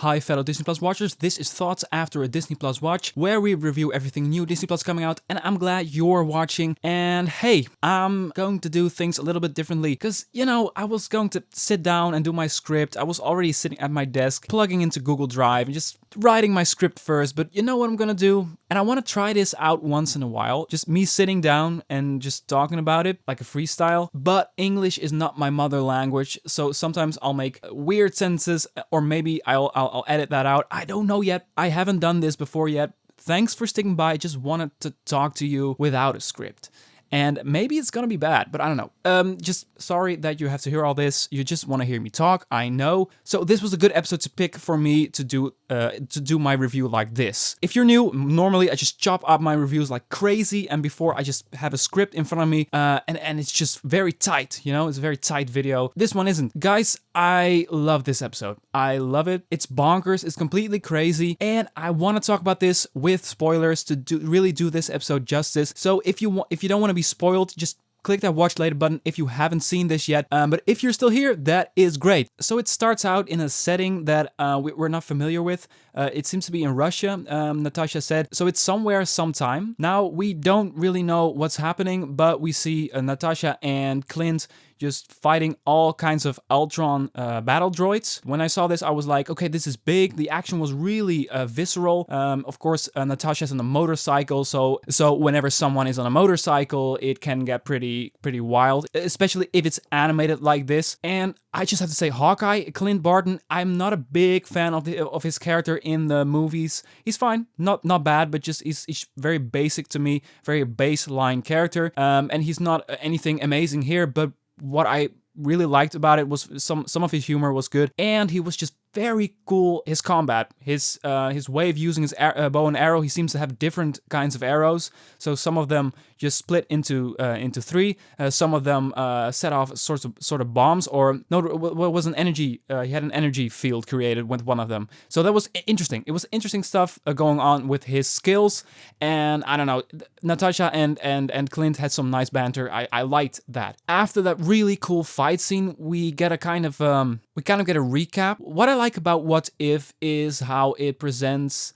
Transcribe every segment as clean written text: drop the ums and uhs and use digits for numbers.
Hi fellow Disney Plus watchers, this is Thoughts After a Disney Plus Watch, where we review everything new Disney Plus coming out, and I'm glad you're watching. And hey, I'm going to do things a little bit differently, because, I was going to sit down and do my script. I was already sitting at my desk, plugging into Google Drive, and just writing my script first, but you know what I'm gonna do? And I want to try this out once in a while, just me sitting down and just talking about it, like a freestyle. But English is not my mother language, so sometimes I'll make weird sentences, or maybe I'll edit that out. I don't know yet. I haven't done this before yet. Thanks for sticking by. I just wanted to talk to you without a script. And maybe it's gonna be bad, but I don't know. Just sorry that you have to hear all this. You just want to hear me talk, I know. So this was a good episode to pick for me to do my review like this. If you're new, normally I just chop up my reviews like crazy, and before I just have a script in front of me, and it's just very tight, it's a very tight video. This one isn't. Guys, I love this episode. I love it. It's bonkers, it's completely crazy, and I want to talk about this with spoilers to really do this episode justice. So if you don't want to be spoiled, just click that watch later button if you haven't seen this yet. But if you're still here, that is great. So it starts out in a setting that we're not familiar with. It seems to be in Russia, Natasha said. So it's somewhere, sometime. Now, we don't really know what's happening, but we see Natasha and Clint just fighting all kinds of Ultron battle droids. When I saw this, I was like, okay, this is big. The action was really visceral. Of course, Natasha's on a motorcycle, so whenever someone is on a motorcycle, it can get pretty wild, especially if it's animated like this. And I just have to say, Hawkeye, Clint Barton, I'm not a big fan of his character in the movies. He's fine, not bad, but just he's very basic to me, very baseline character. And he's not anything amazing here, but what I really liked about it was some of his humor was good, and he was just very cool. His combat, his way of using his bow and arrow. He seems to have different kinds of arrows. So some of them just split into three. Some of them set off sort of bombs, or no, what was an energy? He had an energy field created with one of them. So that was interesting. It was interesting stuff going on with his skills, and I don't know. Natasha and Clint had some nice banter. I liked that. After that really cool fight scene, we get a kind of get a recap. What I like about What If is how it presents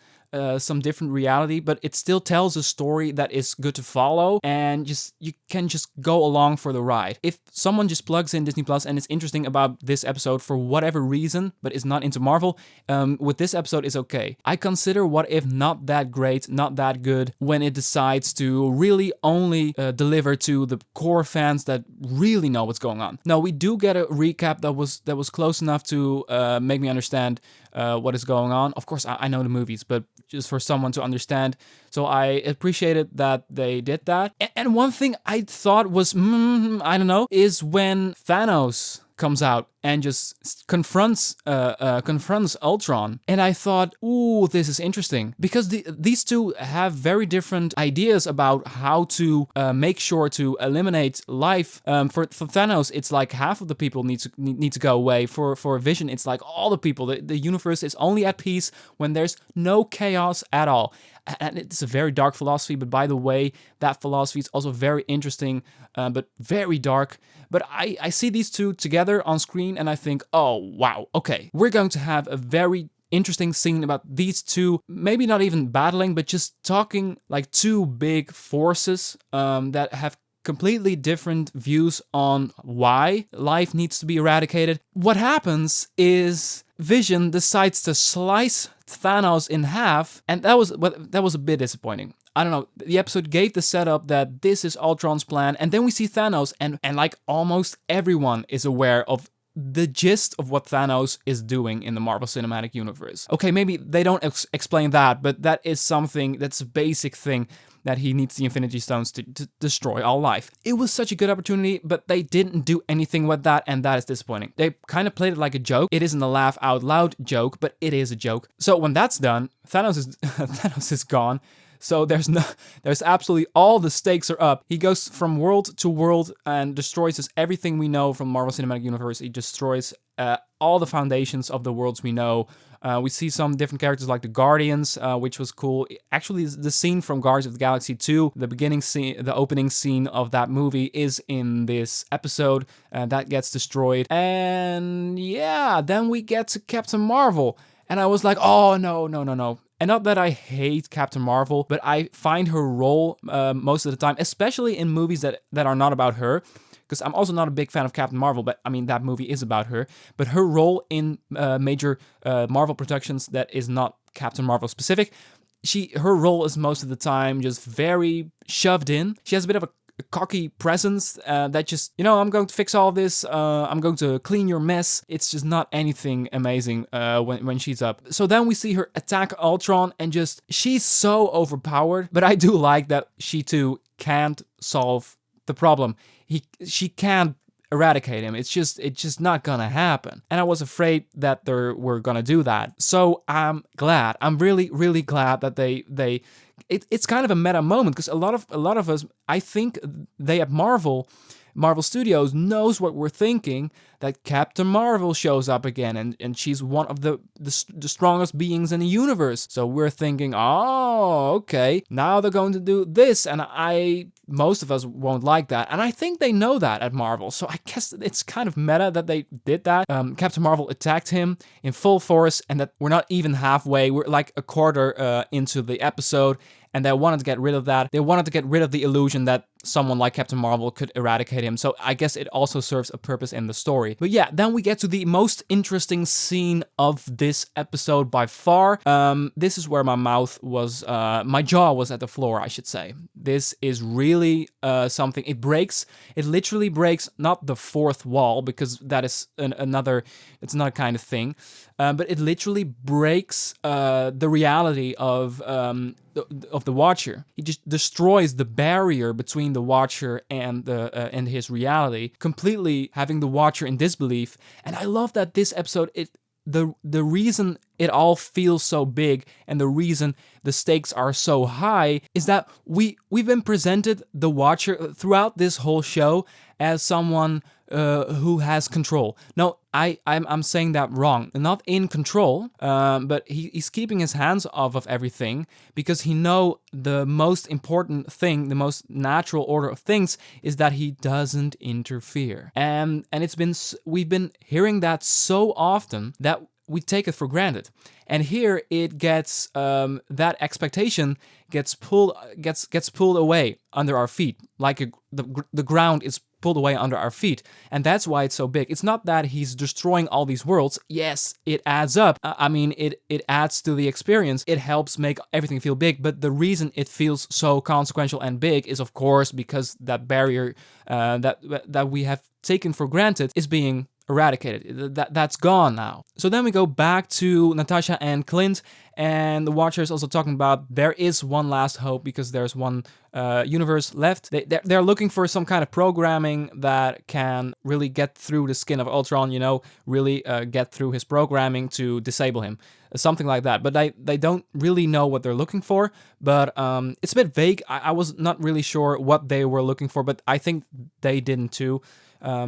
some different reality, but it still tells a story that is good to follow, and you can just go along for the ride. If someone just plugs in Disney Plus and is interesting about this episode for whatever reason, but is not into Marvel, with this episode is okay. I consider What If not that great, not that good, when it decides to really only deliver to the core fans that really know what's going on. Now, we do get a recap that was close enough to make me understand what is going on. Of course, I know the movies, but just for someone to understand. So I appreciated that they did that. And one thing I thought was, I don't know, is when Thanos comes out and just confronts Ultron. And I thought, ooh, this is interesting. Because these two have very different ideas about how to make sure to eliminate life. For Thanos, it's like half of the people need to go away. For Vision, it's like all the people. The universe is only at peace when there's no chaos at all. And it's a very dark philosophy, but by the way, that philosophy is also very interesting, but very dark. But I see these two together on screen, and I think, oh, wow, okay. We're going to have a very interesting scene about these two, maybe not even battling, but just talking like two big forces that have completely different views on why life needs to be eradicated. What happens is Vision decides to slice Thanos in half, and that was a bit disappointing. I don't know, the episode gave the setup that this is Ultron's plan, and then we see Thanos, and like almost everyone is aware of the gist of what Thanos is doing in the Marvel Cinematic Universe. Okay, maybe they don't explain that, but that is something, that's a basic thing, that he needs the Infinity Stones to destroy all life. It was such a good opportunity, but they didn't do anything with that, and that is disappointing. They kind of played it like a joke. It isn't a laugh out loud joke, but it is a joke. So when that's done, Thanos is gone. So there's absolutely, all the stakes are up. He goes from world to world and destroys us everything we know from Marvel Cinematic Universe. He destroys all the foundations of the worlds we know. We see some different characters like the Guardians, which was cool. Actually, the scene from Guardians of the Galaxy 2, the beginning scene, the opening scene of that movie is in this episode. That gets destroyed. And yeah, then we get to Captain Marvel. And I was like, oh, no, no, no, no. And not that I hate Captain Marvel, but I find her role most of the time, especially in movies that are not about her, because I'm also not a big fan of Captain Marvel, but I mean, that movie is about her. But her role in major Marvel productions that is not Captain Marvel specific, her role is most of the time just very shoved in. She has a bit of a cocky presence that just, I'm going to fix all this, I'm going to clean your mess. It's just not anything amazing when she's up. So then we see her attack Ultron, and just, she's so overpowered, but I do like that she too can't solve the problem. She can't eradicate him. It's just not gonna happen. And I was afraid that they were gonna do that. So I'm glad. I'm really, really glad that it's kind of a meta moment, because a lot of us, I think they at Marvel Studios knows what we're thinking, that Captain Marvel shows up again, and she's one of the strongest beings in the universe. So we're thinking, oh, okay, now they're going to do this, and most of us won't like that. And I think they know that at Marvel, so I guess it's kind of meta that they did that. Captain Marvel attacked him in full force, and that we're not even halfway, we're like a quarter into the episode, and they wanted to get rid of that. They wanted to get rid of the illusion that someone like Captain Marvel could eradicate him. So I guess it also serves a purpose in the story. But yeah, then we get to the most interesting scene of this episode by far. This is where my jaw was at the floor, I should say. This is really something. It literally breaks not the fourth wall, because that is it's another kind of thing. But it literally breaks the reality of the Watcher. He just destroys the barrier between the Watcher and his reality, completely having the Watcher in disbelief. And I love that this episode, the reason it all feels so big and the reason the stakes are so high is that we've been presented the Watcher throughout this whole show as someone who has control. No, I'm saying that wrong. Not in control, but he's keeping his hands off of everything, because he know the most important thing, the most natural order of things, is that he doesn't interfere. And we've been hearing that so often that we take it for granted. And here it gets that expectation gets pulled away under our feet, like the ground is pulled away under our feet. And that's why it's so big. It's not that he's destroying all these worlds. Yes, it adds up. I mean, it adds to the experience. It helps make everything feel big. But the reason it feels so consequential and big is, of course, because that barrier that we have taken for granted is being eradicated. That's gone now. So then we go back to Natasha and Clint, and the Watcher is also talking about there is one last hope, because there's one universe left. They're looking for some kind of programming that can really get through the skin of Ultron, really get through his programming to disable him. Something like that. But they don't really know what they're looking for, but it's a bit vague. I was not really sure what they were looking for, but I think they didn't too.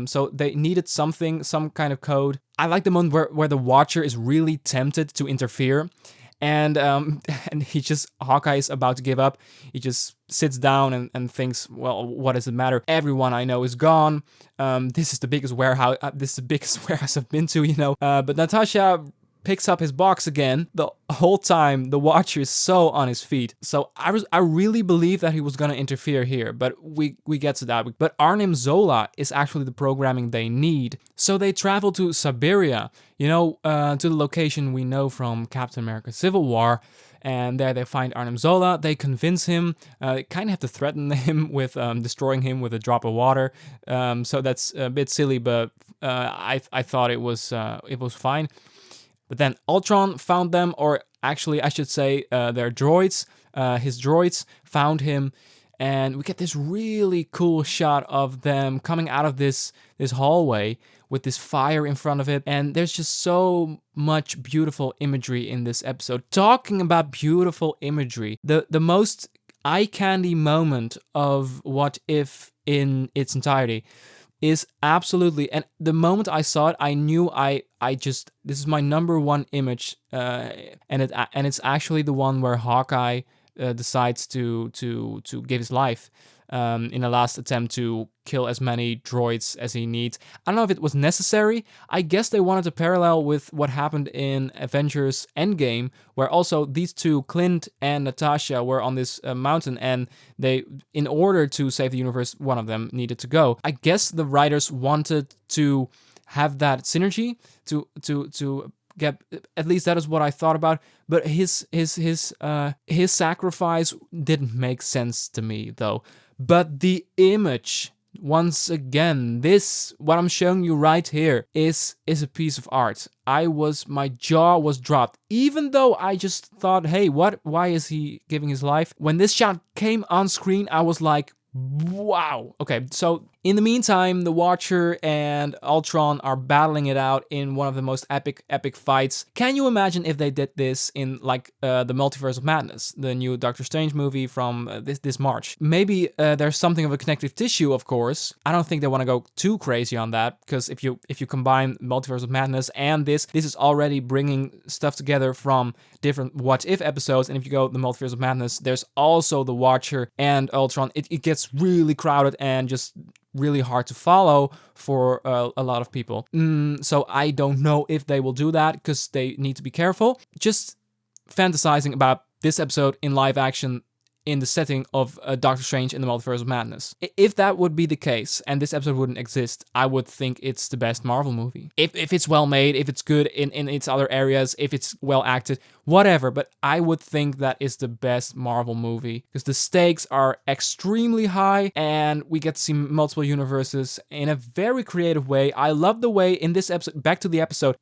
So they needed some kind of code. I like the moment where the Watcher is really tempted to interfere, and Hawkeye is about to give up. He just sits down and thinks, well, what does it matter? Everyone I know is gone. This is the biggest warehouse. This is the biggest warehouse I've been to, But Natasha picks up his box again. The whole time, the Watcher is so on his feet. So I really believe that he was gonna interfere here, but we get to that. But Arnim Zola is actually the programming they need. So they travel to Siberia, to the location we know from Captain America Civil War. And there they find Arnim Zola. They convince him. They kind of have to threaten him with destroying him with a drop of water. So that's a bit silly, but I thought it was fine. But then Ultron found them, or actually I should say their droids. His droids found him, and we get this really cool shot of them coming out of this hallway with this fire in front of it. And there's just so much beautiful imagery in this episode. Talking about beautiful imagery, the most eye candy moment of What If in its entirety is absolutely, and the moment I saw it, I knew this is my number one image, and it's actually the one where Hawkeye decides to give his life. in a last attempt to kill as many droids as he needs. I don't know if it was necessary. I guess they wanted to parallel with what happened in Avengers Endgame, where also these two, Clint and Natasha, were on this mountain, and they, in order to save the universe, one of them needed to go. I guess the writers wanted to have that synergy to get, at least that is what I thought about. But his sacrifice didn't make sense to me though. But the image, once again, this, what I'm showing you right here, is a piece of art. My jaw was dropped, even though I just thought, hey, why is he giving his life? When this shot came on screen, I was like, wow. Okay, so in the meantime, the Watcher and Ultron are battling it out in one of the most epic fights. Can you imagine if they did this in like the Multiverse of Madness, the new Doctor Strange movie from this March? Maybe there's something of a connective tissue, of course. I don't think they want to go too crazy on that, because if you combine Multiverse of Madness and this is already bringing stuff together from different What If episodes, and if you go the Multiverse of Madness, there's also the Watcher and Ultron. It gets really crowded and just really hard to follow for a lot of people. So I don't know if they will do that, because they need to be careful. Just fantasizing about this episode in live action in the setting of Doctor Strange in the Multiverse of Madness. If that would be the case, and this episode wouldn't exist, I would think it's the best Marvel movie. If it's well made, if it's good in its other areas, if it's well acted, whatever, but I would think that is the best Marvel movie, because the stakes are extremely high, and we get to see multiple universes in a very creative way. I love the way in this episode, back to the episode,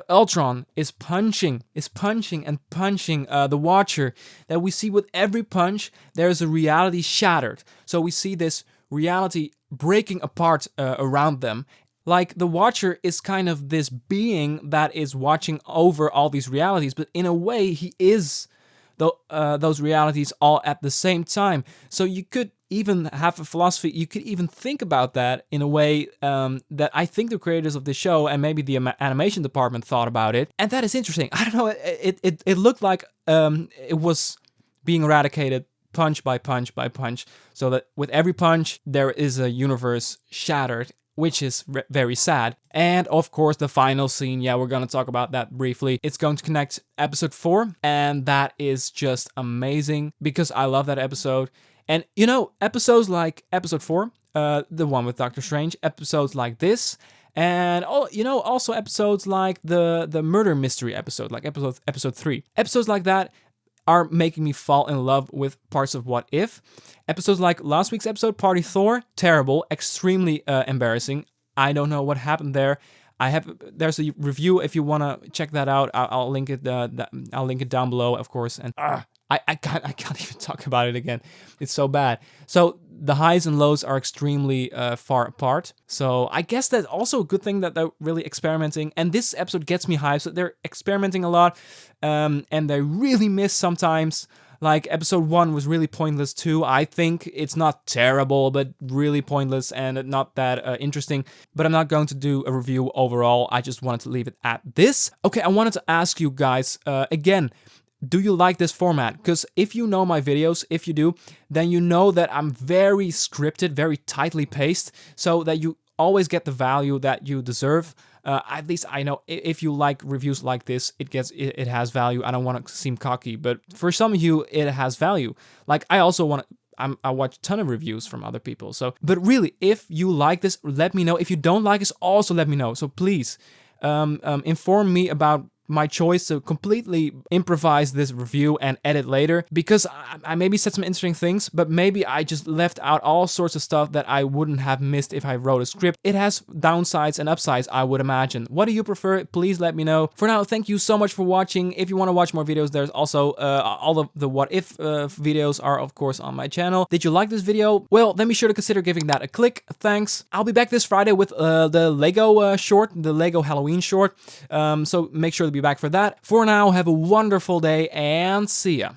Ultron is punching and punching the Watcher, that we see with every punch, there's a reality shattered. So we see this reality breaking apart around them. Like, the Watcher is kind of this being that is watching over all these realities, but in a way, he is those realities all at the same time. So you could even have a philosophy, you could even think about that in a way that I think the creators of the show and maybe the animation department thought about it. And that is interesting. I don't know, it looked like it was being eradicated punch by punch by punch, so that with every punch, there is a universe shattered, which is very sad. And of course, the final scene, yeah, we're gonna talk about that briefly. It's going to connect episode 4, and that is just amazing, because I love that episode. And you know, episodes like episode 4, the one with Doctor Strange, episodes like this, and also episodes like the murder mystery episode, like episode 3. Episodes like that are making me fall in love with parts of What If. Episodes like last week's episode, Party Thor, terrible, extremely embarrassing. I don't know what happened there. There's a review if you want to check that out. I'll link it. I'll link it down below, of course. And I can't even talk about it again. It's so bad. So the highs and lows are extremely far apart. So I guess that's also a good thing that they're really experimenting. And this episode gets me hyped. So they're experimenting a lot, and they really miss sometimes. Like, episode 1 was really pointless too. I think it's not terrible, but really pointless and not that interesting. But I'm not going to do a review overall. I just wanted to leave it at this. Okay, I wanted to ask you guys again, do you like this format? Because if you know my videos, if you do, then you know that I'm very scripted, very tightly paced, so that you always get the value that you deserve. At least I know if you like reviews like this, it has value. I don't want to seem cocky, but for some of you, it has value. Like, I also want to, I watch a ton of reviews from other people. So, but really, if you like this, let me know. If you don't like this, also let me know. So please, inform me about my choice to completely improvise this review and edit later, because I maybe said some interesting things, but maybe I just left out all sorts of stuff that I wouldn't have missed if I wrote a script. It has downsides and upsides, I would imagine. What do you prefer? Please let me know. For now, thank you so much for watching. If you want to watch more videos, there's also all of the What If videos are, of course, on my channel. Did you like this video? Well, then be sure to consider giving that a click. Thanks. I'll be back this Friday with the Lego short, the Lego Halloween short. So make sure to be back for that. For now, have a wonderful day and see ya.